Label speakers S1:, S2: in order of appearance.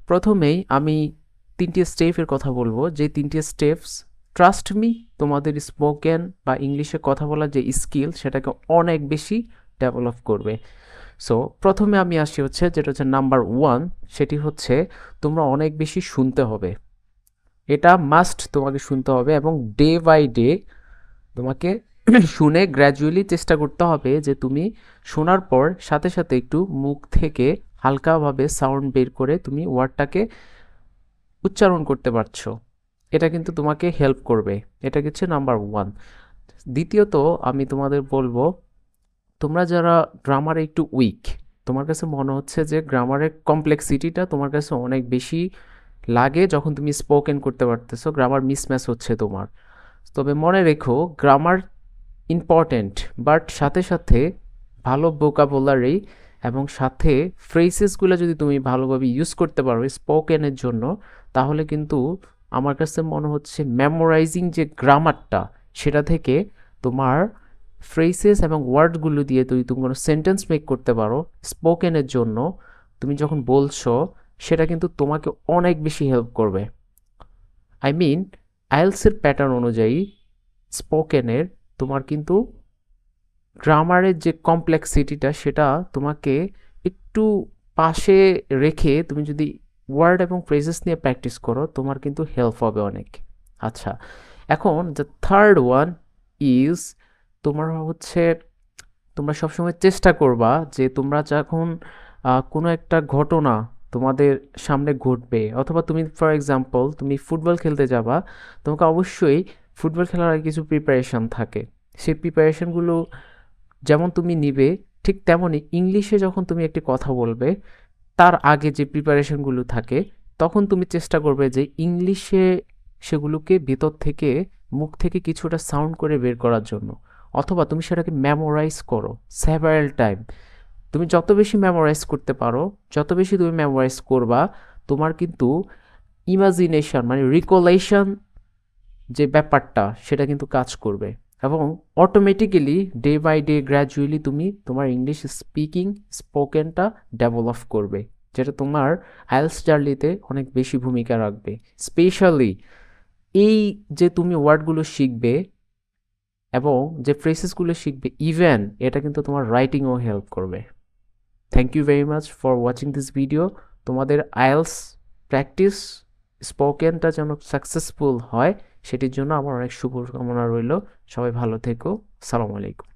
S1: প্রথমেই আমি 3টি স্টেপের কথা বলবো, যে 3টি স্টেপস ট্রাস্ট মি তোমাদের স্পোকেন বা ইংলিশে কথা বলার যে স্কিল সেটাকে অনেক বেশি ডেভেলপ করবে। সো প্রথমে আমি আসি হচ্ছে যেটা হচ্ছে নাম্বার 1, সেটি হচ্ছে তোমরা অনেক বেশি শুনতে হবে। এটা মাস্ট তোমাকে শুনতে হবে এবং ডে বাই ডে তোমাকে শুনে গ্র্যাজুয়ালি চেষ্টা করতে হবে যে তুমি শোনার পর সাথে সাথে একটু মুখ থেকে হালকাভাবে সাউন্ড বের করে তুমি ওয়ার্ডটাকে উচ্চারণ করতে পারছো। এটা কিন্তু তোমাকে হেল্প করবে। এটা হচ্ছে নাম্বার 1। দ্বিতীয়ত আমি তোমাদের বলবো, তোমরা যারা গ্রামারে একটু উইক, তোমার কাছে মনে হচ্ছে যে গ্রামারের কমপ্লেক্সিটিটা তোমার কাছে অনেক বেশি লাগে যখন তুমি স্পোকেন করতে পারতেছো, গ্রামার মিসম্যাচ হচ্ছে তোমার। তবে মনে রেখো গ্রামার ইম্পর্ট্যান্ট, বাট সাথে সাথে ভালো ভোকাবুলারি এবং সাথে ফ্রেজেসগুলো যদি তুমি ভালোভাবে ইউজ করতে পারো স্পোকেনের জন্য, তাহলে কিন্তু আমার কাছে মনে হচ্ছে মেমোরাইজিং যে গ্রামারটা সেটা থেকে তোমার ফ্রেজেস এবং ওয়ার্ডগুলো দিয়ে তুমি কোনো সেন্টেন্স মেক করতে পারো স্পোকেনের জন্য। তুমি যখন বলছো সেটা কিন্তু তোমাকে অনেক বেশি হেল্প করবে। আই মিন আইএলসের প্যাটার্ন অনুযায়ী স্পোকেনের তোমার কিন্তু গ্রামারের যে কমপ্লেক্সিটিটা সেটা তোমাকে একটু পাশে রেখে তুমি যদি ওয়ার্ড এবং ফ্রেজেস নিয়ে প্র্যাকটিস করো তোমার কিন্তু হেল্প হবে অনেক। আচ্ছা, এখন দ্য থার্ড ওয়ান ইজ, তোমার হচ্ছে তোমরা সবসময় চেষ্টা করবা যে তোমরা যখন কোনো একটা ঘটনা তোমাদের সামনে ঘটবে, অথবা তুমি ফর এক্সাম্পল তুমি ফুটবল খেলতে যাবা, তোমাকে অবশ্যই ফুটবল খেলার আগে কিছু প্রিপারেশন থাকে। সেই প্রিপারেশনগুলো যেমন তুমি নিবে, ঠিক তেমনই ইংলিশে যখন তুমি একটি কথা বলবে তার আগে যে প্রিপারেশনগুলো থাকে তখন তুমি চেষ্টা করবে যে ইংলিশে সেগুলোকে ভেতর থেকে মুখ থেকে কিছুটা সাউন্ড করে বের করার জন্য, অথবা তুমি সেটাকে মেমোরাইজ করো সেভারাল টাইম। তুমি যত বেশি মেমোরাইজ করতে পারো, যত বেশি তুমি মেমোরাইজ করবা, তোমার কিন্তু ইমাজিনেশন মানে রিকলেশন যে ব্যাপারটা সেটা কিন্তু কাজ করবে এবং automatically day by day gradually তুমি তোমার ইংলিশ স্পিকিং স্পোকেনটা ডেভেলপ করবে, যেটা তোমার আইএলটিএস জার্নিতে অনেক বেশি ভূমিকা রাখবে। স্পেশালি এই যে তুমি ওয়ার্ডগুলো শিখবে এবং যে ফ্রেসেসগুলো শিখবে, ইভেন এটা কিন্তু তোমার রাইটিংও হেল্প করবে। Thank you very much for watching this video. তোমাদের আইএলটিএস প্র্যাকটিস স্পোকেনটা যেন সাকসেসফুল হয় সেটির জন্য আমার অনেক শুভকামনা রইল। সবাই ভালো থেকো। আসসালামু আলাইকুম।